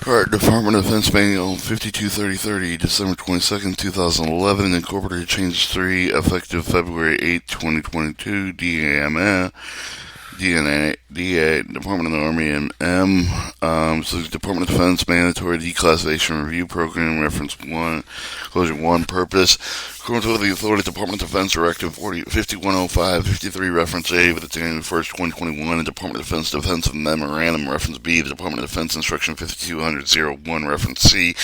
Alright, Department of Defense Manual 523030, December 22nd, 2011, Incorporated Changes 3, effective February 8, 2022, DA, Department of the Army, and so the Department of Defense Mandatory Declassification Review Program, Reference 1, Closure 1, Purpose. According to the Authority, Department of Defense Directive 5105, 53, Reference A, with the January 1st, 2021, and Department of Defense Defensive Memorandum, Reference B, the Department of Defense Instruction 5200-01, Reference C,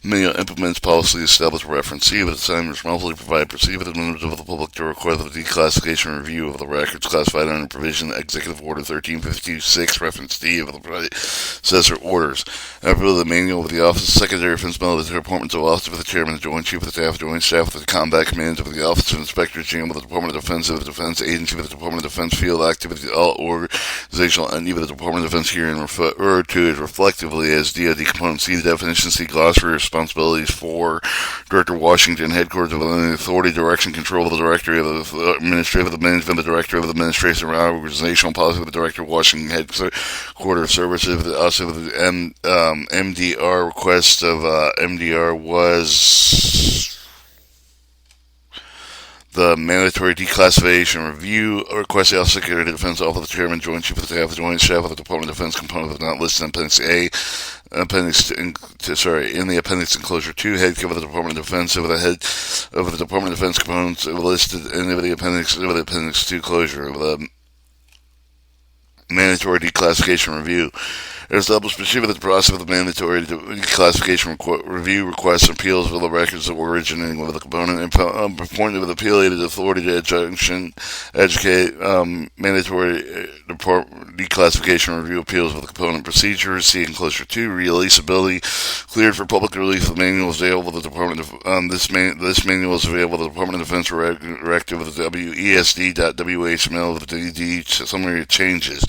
Manual implements policy established by Reference C, with the same responsibility to provide proceed with the members of the public to request the declassification review of the records classified under provision Executive Order 1352-6, Reference D, of the predecessor orders. After the manual of the Office of Secretary of Defense Military Departments of Office of the Chairman, the Joint Chief of the Staff, Joint Staff of the Combat Command of the Office of Inspector General of the Department of Defense of the Defense Agency of the Department of Defense Field Activity, all organizational entity of the Department of Defense herein referred to as reflectively as DoD Component C, the definition C, glossary responsibilities for Director Washington, headquarters of the authority, direction, control of the Director of the Administrative of the Management, the Director of the Administration and Organizational Policy of the Director of Washington, headquarters of services, also the MDR request of MDR was the mandatory declassification review request. The Office of Secretary of Defense, Office of the Chairman, Joint Chief of the Staff, the Joint Staff of the Department of Defense component of not listed in Appendix A, in the Appendix Enclosure 2, head cover the Department of Defense over the head of the Department of Defense components listed in the Appendix 2 closure of the mandatory declassification review. It is established pursuant to the process of the mandatory declassification review requests and appeals of the records that were originating with the component and appointed with appealated authority to educate mandatory declassification review appeals of the component procedures. See Enclosure 2, releasability. Cleared for public release. The manual is available to the Department of this manual is available to the Department of Defense Directive with the WESD.WHML with the DD summary of changes.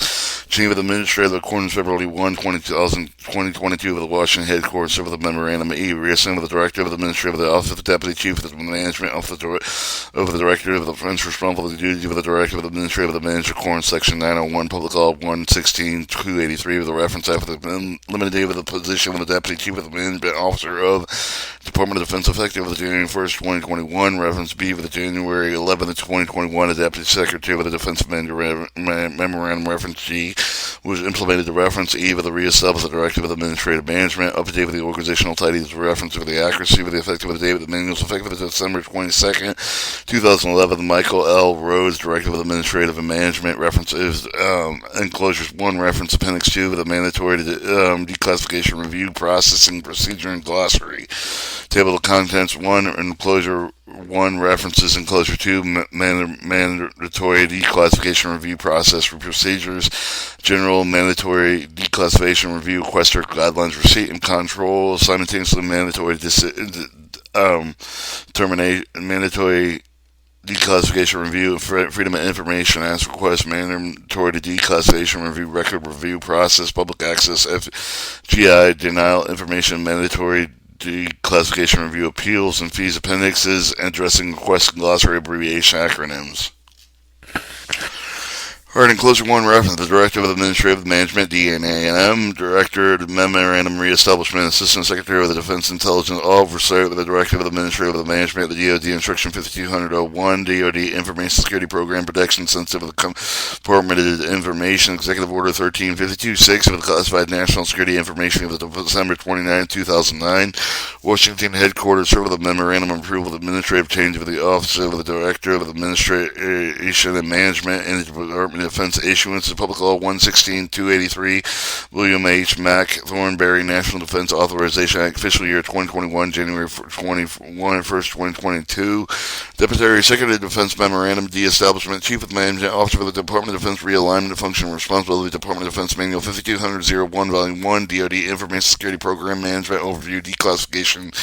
Chief of the Administrator, accordance February 1, 2022, of the Washington headquarters of the Memorandum E. Reassigned with the Director of the Administrator of the Office of the Deputy Chief of the Management of the Director of the Defense responsible for the duties of the Director of the Administrator of the Manager, according Section 901, Public Law 116-283, with the reference after the limited date of the position of the Deputy Chief of the Management Officer of Department of Defense effective with the January 1st, 2021, reference B with the January 11th, 2021, the Deputy Secretary of the Defense Memorandum, reference G, was implemented the reference E with the reestablished the Directive of Administrative Management, up to date with the organizational titles, reference with the accuracy with the effective of the date of the manuals, effective December 22nd, 2011, Michael L. Rhodes, Directive of Administrative and Management, references, enclosures 1, reference Appendix 2 with the mandatory declassification review, processing, procedure, and glossary. Table of Contents 1, Enclosure 1, references Enclosure 2, mandatory declassification review process for procedures, general mandatory declassification review, requester guidelines, receipt and control, simultaneously mandatory mandatory declassification review, freedom of information as request, mandatory declassification review, record review process, public access, FGI, denial information, mandatory declassification review, appeals and fees, appendixes, addressing requests, glossary, abbreviation, acronyms. Alright, Enclosure 1, reference the Director of Administrative Management, DNAM, Director of Memorandum Reestablishment, Assistant Secretary of the Defense Intelligence Oversight with the Director of Administrative of the Management, the DoD Instruction 5200-01, DoD Information Security Program Protection Sensitive of the Compartmented Information, Executive Order 1352-6 of the Classified National Security Information of the December 29, 2009, Washington Headquarters, serve with the Memorandum of Approval of Administrative Change of the Office of the Director of Administration and Management and the Department Defense issuance of Public Law 116-283, William H. Mack, Thornberry, National Defense Authorization Act, fiscal year 2021, January 1st, 2022, Deputy Secretary of Defense Memorandum, De-establishment, Chief of Management, Officer of the Department of Defense, Realignment of Function and Responsibility, Department of Defense Manual 5200-01, Volume 1, DoD Information Security Program Management Overview, Declassification,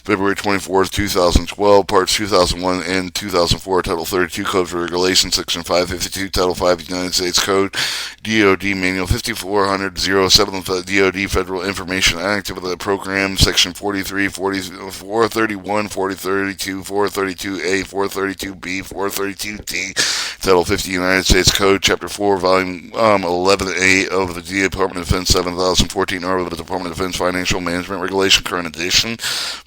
February 24th, 2012, Parts 2001 and 2004, Title 32 Code for Regulation, Section 552, Title 5 United States Code, DOD Manual 5400-07, DOD Federal Information Act of the Program, Section 43, 431, 432, 432A, 432B, 432D, Title 50 United States Code, Chapter 4, Volume 11A of the Department of Defense 7014 R of the Department of Defense Financial Management Regulation, Current Edition,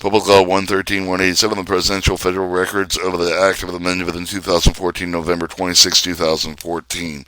Public Law 113-187, the Presidential Federal Records of the Act of the Amendment within 2014, November 26, 2014.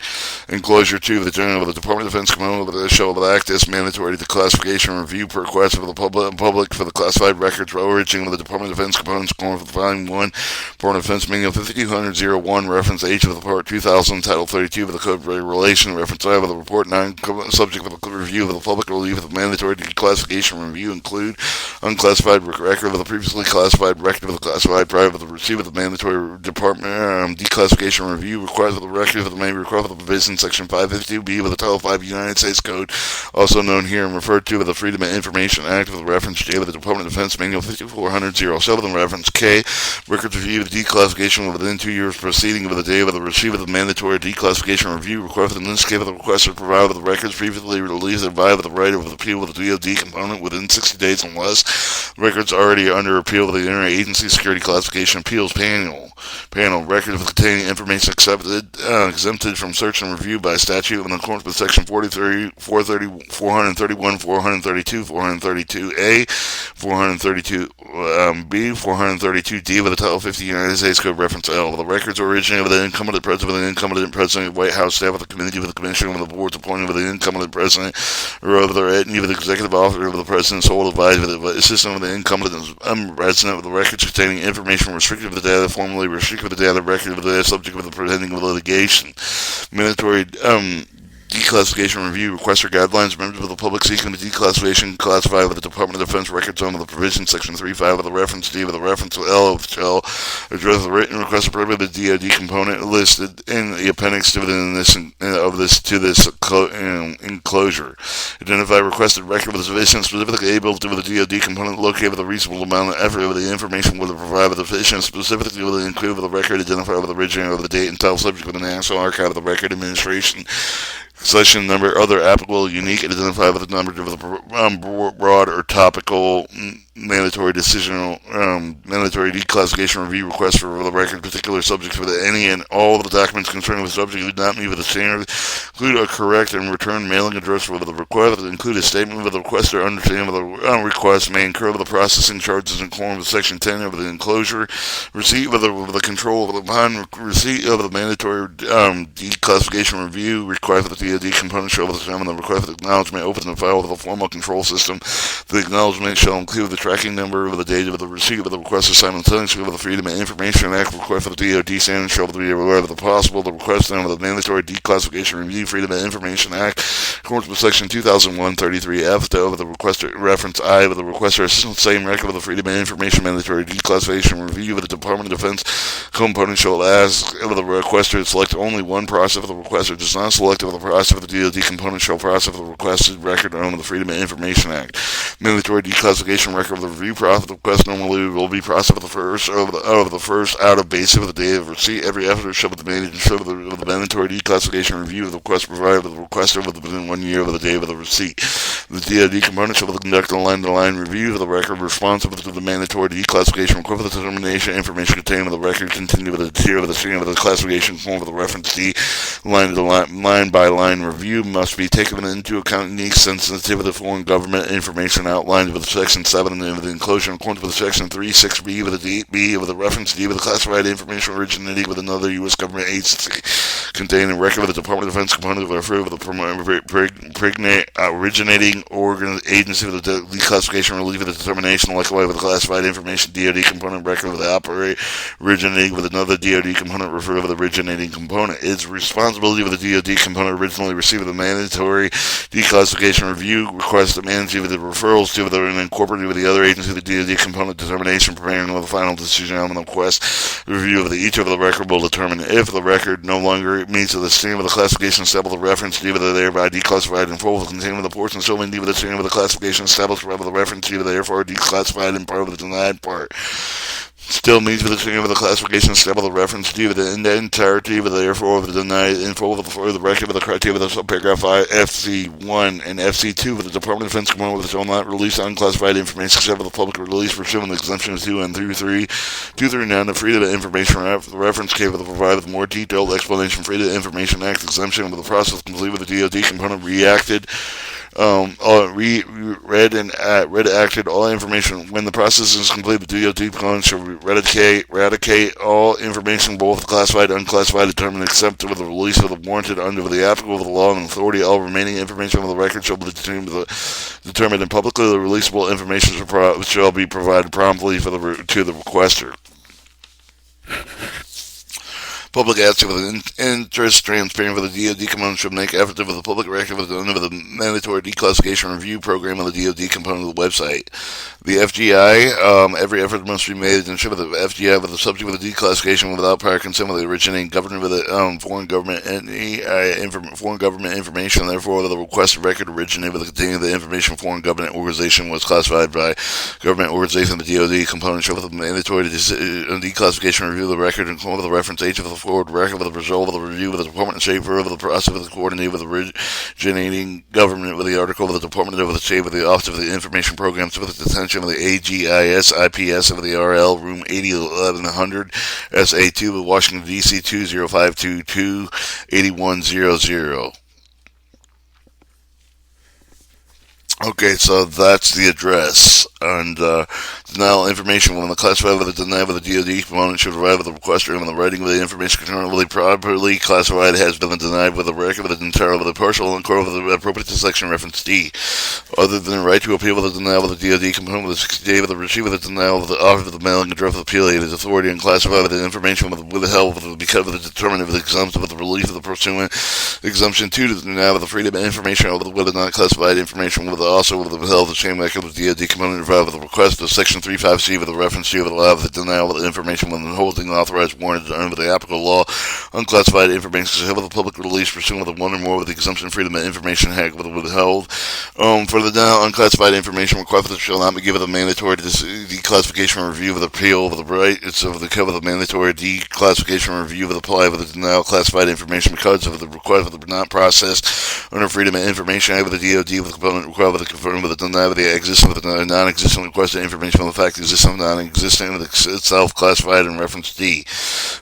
Enclosure 2 of the General of the Department of Defense Component of the Shell of the Act is mandatory declassification review per request of the public for the classified records originating with the Department of Defense components going for the Volume 1, Department of Defense Manual 5200-01, Reference H of the Part 2000, Title 32 of the Code of Regulation, Reference I of the Report 9, subject of the review of the public relief of the mandatory declassification review include unclassified record of the previously classified record of the classified prior of the receipt of the mandatory department declassification review requires of the record of the main request of the provision section 552B of the Title 5 United States Code, also known here and referred to as the Freedom of Information Act with the reference J of the Department of Defense Manual 5400-07 and reference K, records review of the declassification within 2 years proceeding with the day of the receipt of the mandatory declassification review requested in this case of the requester provide with the records previously released and provide with the right of appeal with the DoD component within 60 days unless records already under appeal with the Interagency Security Classification Appeals Panel. Records containing information exempted from search and review by statute in accordance with Section 431, 432, 432A, 432B, 432D with the Title 50 United States Code reference L. The records originated with the incumbent president, the incumbent president, White House staff of the committee, with the commissioner, with the boards appointed with the incumbent president, or of the executive officer of the president's sole advisor, with the assistant of the incumbent president, with the records containing information restricted to the data, formally restricted to the data, record of the data, subject of the pretending of litigation. Mandatory declassification review requests or guidelines members of the public seeking the declassification classified with the Department of Defense records under the provision section 3.5 of the reference D with the reference L of the shell address the written request appropriate of the DoD component listed in the appendix to this enclosure. Identify requested record with the sufficient specifically able to with the DoD component located with a reasonable amount of effort with the information with the provided with the sufficient specifically with the include with the record identified with the originator of the date and title subject with the National Archive of the Record Administration. Selection number, other applicable, unique, and identified with the number of the broad or topical mandatory declassification review requests for the record particular subjects with any and all of the documents concerning the subject who do not meet with the standard, include a correct and return mailing address for the request, include a statement with the requester understanding of the request may incur the processing charges in accordance with Section 10 of the enclosure, receipt of the control of the upon receipt of the mandatory declassification review required for the DoD component shall determine the request of acknowledgement open the file with a formal control system. The acknowledgement shall include the tracking number of the date of the receipt of the request simultaneously with the Freedom of Information Act request for the DoD standard shall be aware of the possible the request of the mandatory declassification review Freedom of Information Act according with Section 2001-33F of the requester reference I of the requester assistant same record of the Freedom of Information mandatory declassification review of the Department of Defense component shall ask of the requester to select only one process of the requester does not select of the process of the DoD component shall process of the requested record under the Freedom of Information Act. Mandatory declassification record of the review process of the request normally will be processed of the first out of base of the day of receipt. Every effort shall be made to show the mandatory declassification review of the request provided with the requester within 1 year of the day of the receipt. The DoD component shall conduct a line-to-line review of the record responsive to the mandatory declassification request for the determination information contained in the record continue with the tier of the stream of the classification form of the reference D. Line by line review must be taken into account unique sensitivity of the foreign government information outlined with Section 7 of the enclosure in accordance with Section 3.6b with the D with the reference D with the classified information originating with another U.S. government agency contained in record of the Department of Defense component of the originating agency with the declassification relief of the determination likewise with the classified information DoD component record of the originating with another DoD component referred to the originating component. Its responsibility of the DoD component originally received the mandatory declassification review request the manager of the referral referrals to the incorporated with the other agency, the DoD component determination, preparing with the final decision on the request. The review of each of the record will determine if the record no longer meets the standard of the classification established the reference to the thereby declassified in full, containing the portion so many the standard of the classification established by the reference to therefore declassified in part of the denied part. Still meets with the standard of the classification established the reference to in the entirety of the therefore of the denied in full for the record of the criteria of the subparagraph 5 FC1 and FC2 with the Department of Defense component with its own not release unclassified information except for the public release pursuant to exemptions 2 and 3, 2 through 9, the freedom of information reference capable to provide with more detailed explanation. Freedom of Information Act exemption with the process complete with the DoD component reacted. Redacted all information. When the process is complete, the DoD component shall eradicate all information, both classified and unclassified, determined except with the release of the warranted under the applicable law and authority. All remaining information of the record shall be determined and publicly releasable information shall be provided promptly to the requester. Public access with interest transparent with the DoD component should make efforts with the public record with the mandatory declassification review program of the DoD component of the website. The FGI, every effort must be made to ensure that the FGI with the subject of the declassification without prior consent with the originating government with the foreign government information. Therefore, the requested record originated with the containing the information foreign government organization was classified by government organization of the DoD component should with the mandatory declassification review of the record and come up with the reference age of the forward record with the result of the review with the Department of State of the process with the coordinated with the originating government with the article with the Department of the State with the Office of the Information Programs with the detention of the AGIS IPS of the RL Room 801100 SA2 with Washington DC 20522 8100. Okay, so that's the address, and denial information when the classified with the denied with the DoD component should arrive with the requester when the writing of the information currently properly classified has been denied with the record with the entire with the partial and core with the appropriate section reference D. Other than the right to appeal with the denial with the DoD component with the 60 day with the receipt with the denial of the offer of the mailing address of the appeal aid is authority and classified with the information with the withheld with the because of the determinant with the exemption with the relief of the pursuant exemption 2 to the denial with the freedom of information over the with the not classified information with the also with the withheld the same record with the DoD component provided with the request of section 35C with the reference to with the allow with the denial of the information when the holding authorized warranted under the applicable law unclassified information shall have the public release pursuant with the one or more with the exemption freedom of information hack with the withheld for the now unclassified information requested shall not be given the mandatory declassification review with appeal with the right it's of the cover the mandatory declassification review with apply with the denial of classified information because of the request of the not processed under freedom of information with the DoD with the component required with the confirm with the denial of the existence with the non-existent requested information on the fact existence of non-existent with itself classified in reference D.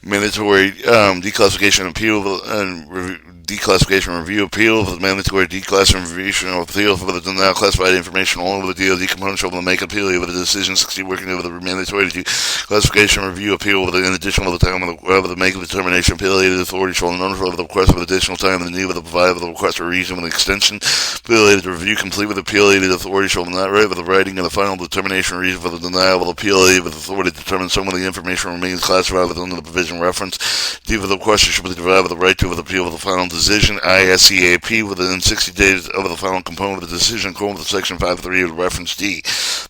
Mandatory declassification appeal and declassification review appeal of the mandatory declassification appeal for the denial classified information only with the DoD component shall make appeal with the decision 60 working over the mandatory declassification review appeal with in addition with the time of the make of determination appeal aided authority shall notify of the request of additional time and the need with the provide with the request or reason with the extension appeal aided review complete with appeal aided authority shall not write with the writing of the final determination reason for the denial of appeal aided with authority to determine some of the information remains classified within the provision reference. D for the question should be provided with the right to with appeal with the final decision ISEAP within 60 days of the final component of the decision according with section 5.3 of reference D.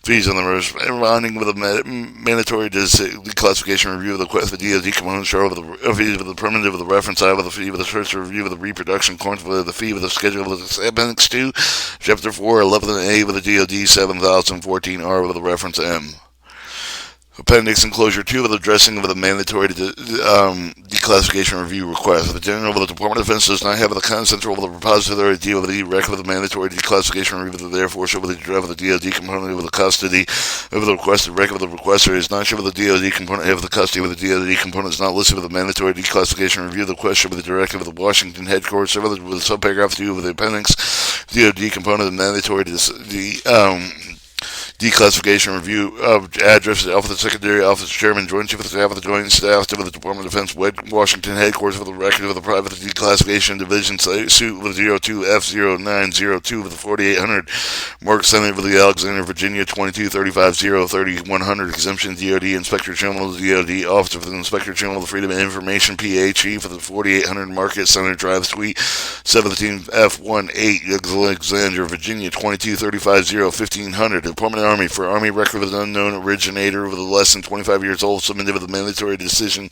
Fees on the responding with a mandatory declassification review of the request for DoD component share with the fees with the permanent of the reference I with the fee with the search review of the reproduction according with the fee with the schedule with the appendix 2 chapter 4 11A with the DoD 7014R with the reference M. Appendix Enclosure 2 with addressing of the mandatory declassification review request. The General of the Department of Defense does not have the concentrate of the repository deal with the record of the mandatory declassification review. Therefore, should with the draft of the DoD component with the custody of the requested record of the requester is not sure with the DoD component have the custody with the DoD component is not listed with the mandatory declassification review. The question with the directive of the Washington headquarters with subparagraph 2 with the appendix DoD component of the mandatory Declassification Review of Address, Office of Secretary, Office of Chairman, Joint Chief of the Staff of the Joint Staff of the Department of Defense, Washington Headquarters for the record of the Private Declassification Division, Suit with 02F0902 with the 4800, Mark Senate of the Alexander, Virginia, 2235-03100, Exemption, DOD, Inspector General of the DOD, Office of the Inspector General of the Freedom of Information, PHE, for the 4800 Market Center Drive, Suite 17F18, Alexander, Virginia, 2235-01500, Department of Army, for Army record with an unknown originator with less than 25 years old, submitted with a mandatory decision,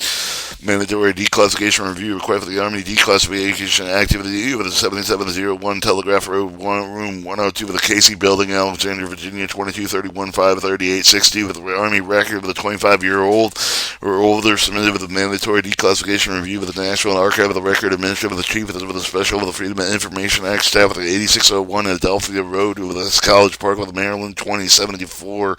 mandatory declassification review required for the Army Declassification Activity with a 7701 Telegraph Road, Room 102 with the Casey Building, Alexander, Virginia, 2231-53860 with the Army record with a 25-year-old or older, submitted with a mandatory declassification review with the National Archive of the Record, administrative with the Chief with the Special with the Freedom of Information Act, staff with the 8601 Adelphia Road with the College Park with Maryland, 2074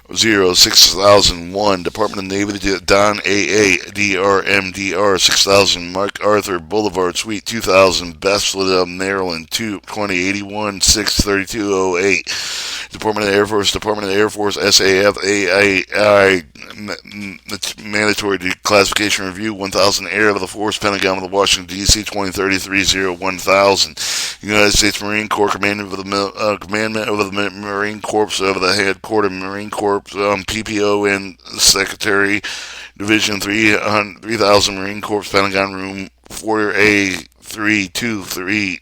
6001, Department of Navy, Don AA, DRMDR, 6000, Mark Arthur Boulevard, Suite 2000, Bethesda, Maryland, 2081 63208, Department of Air Force, SAF, AII, mandatory declassification review, 1000, Air of the Force, Pentagon with the Washington, D.C., 2033-01000, United States Marine Corps, Commandment over the Marine Corps, over the Headquarters Marine Corps, PPO and Secretary, Division 3000 Marine Corps, Pentagon, Room 4A323,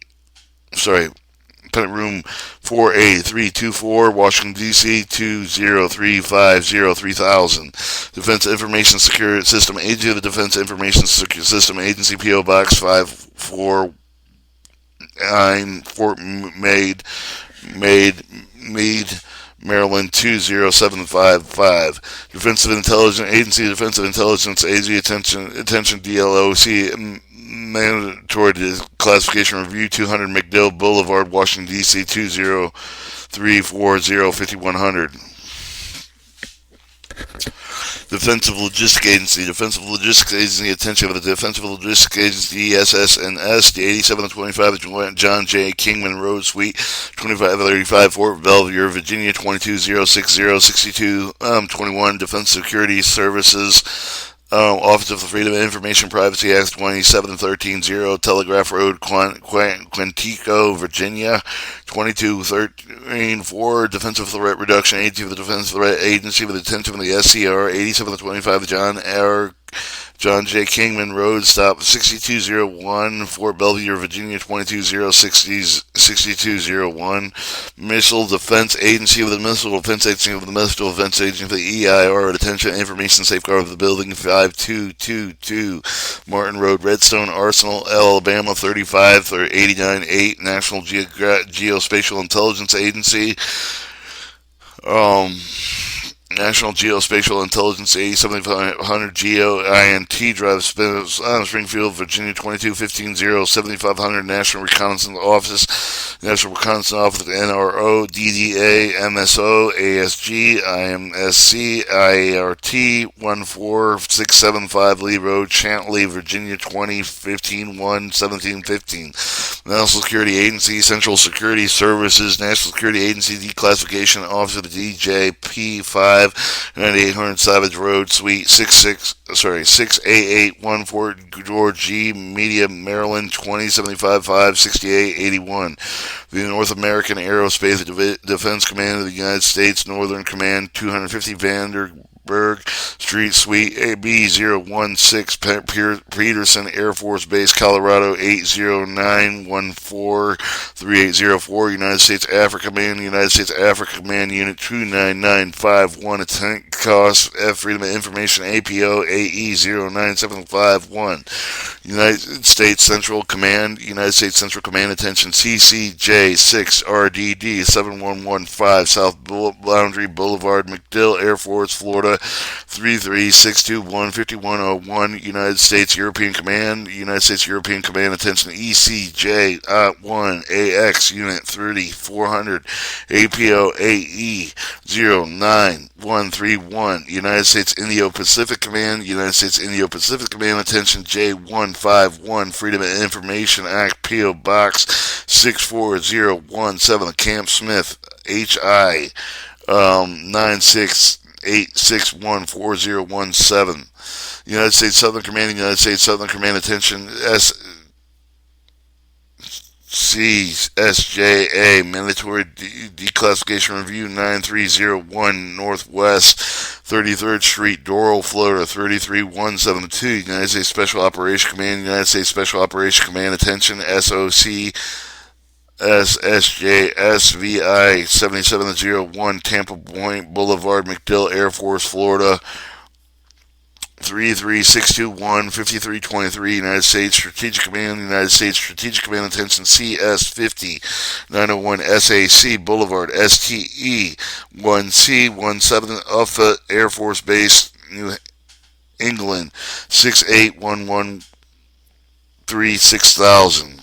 Room 4A324, Washington, D.C., 2035-03000. Defense Information Security System Agency of the Defense Information System Agency, P.O. Box 549, Fort Meade, Maryland, 20755. Defensive Intelligence Agency, Defensive Intelligence Agency, attention DLOC, mandatory declassification review, 200 McDill Boulevard, Washington, D.C., 20340-5100. Defensive Logistics Agency, attention of the Defensive Logistics Agency, ESS&S, the 8725 John J. Kingman Road, Suite 2535, Fort Belvedere, Virginia, 22060-6221, Defense Security Services, Office of the Freedom of Information Privacy Act 27130, Telegraph Road, Quantico, Virginia, 22134, Defensive Threat Reduction Agency of the Defense Threat Agency with attention of the SCR, 8725 John J. Kingman Road, stop 6201, Fort Belvedere, Virginia, 2206201. Missile Defense Agency of the Missile Defense Agency of the Missile Defense Agency of the EIR at attention information safeguard of the building, 5222 Martin Road, Redstone Arsenal, Alabama, 35898, National Geospatial Intelligence Agency. National Geospatial Intelligence, 8700 GEO-INT Drive, Springfield, Virginia, 22150-7500, National Reconnaissance Office, NRO, DDA, MSO, ASG, IMSC, IART, 14675 Lee Road, Chantilly, Virginia, 2015-1-1715. National Security Agency, Central Security Services, National Security Agency Declassification Office of the DJP5, 9800 Savage Road, Suite 68814, Fort George G. Media, Maryland, 20755-6881. The North American Aerospace Defense Command of the United States, Northern Command, 250 Vanderberg Street, Suite AB016, Peterson Air Force Base, Colorado, 809143804, United States Africa Command, Unit 29951, Attempt Cost F Freedom of Information, APO AE09751, United States Central Command, attention, CCJ6RDD 7115, South Boundary Boulevard, MacDill, Air Force, Florida, 33621-5101, United States European Command, attention, ECJ-1AX, Unit 3400, APO AE09131, United States Indo-Pacific Command, attention, J151, Freedom of Information Act, P.O. Box 64017, Camp Smith, HI, 968614017. United States Southern Command, United States Southern Command, attention, CSJA, mandatory declassification review 9301 Northwest 33rd Street, Doral, Florida 33172. United States Special Operations Command, United States Special Operations Command, attention, SOC SSJSVI 7701 Tampa Point Boulevard, MacDill, Air Force, Florida 33621 5323. United States Strategic Command, United States Strategic Command, attention, CS 50 901 SAC Boulevard, STE 1C17 Alpha Air Force Base, New England 68113 6000.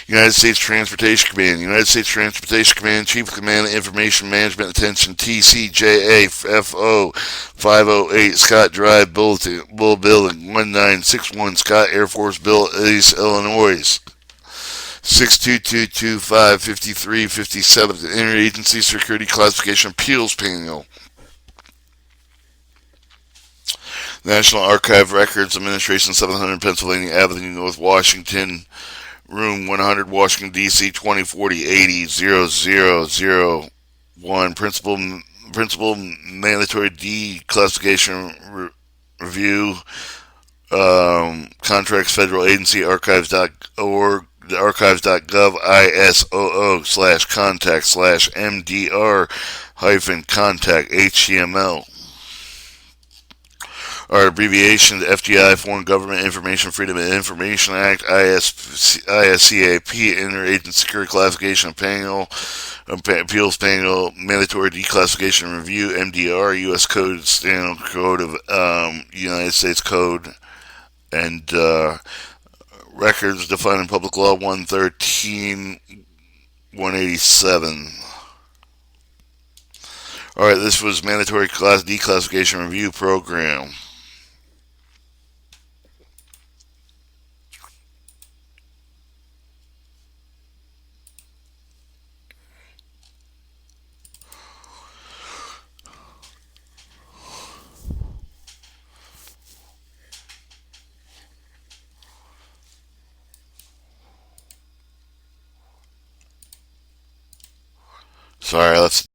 United States Transportation Command, United States Transportation Command, Chief of Command Information Management, attention, TCJA FO 508 Scott Drive, Bull Building 1961, Scott Air Force Base, Illinois 622255357. Interagency Security Classification Appeals Panel. National Archive Records Administration, 700 Pennsylvania Avenue, North Washington, Room 100, Washington, D.C., 2040-80-0001. Principal Mandatory Declassification Review. Contracts, Federal Agency, Archives.org, archives.gov, ISOO/contact/MDR-contact, HTML. Our abbreviation, the FGI, Foreign Government Information Freedom of Information Act, ISCAP, Interagency Security Classification Panel, Appeals Panel, Mandatory Declassification Review, MDR, U.S. Code, Standard Code of United States Code, and records defined in Public Law 113-187. Alright, this was Mandatory Declassification Review Program. Sorry, let's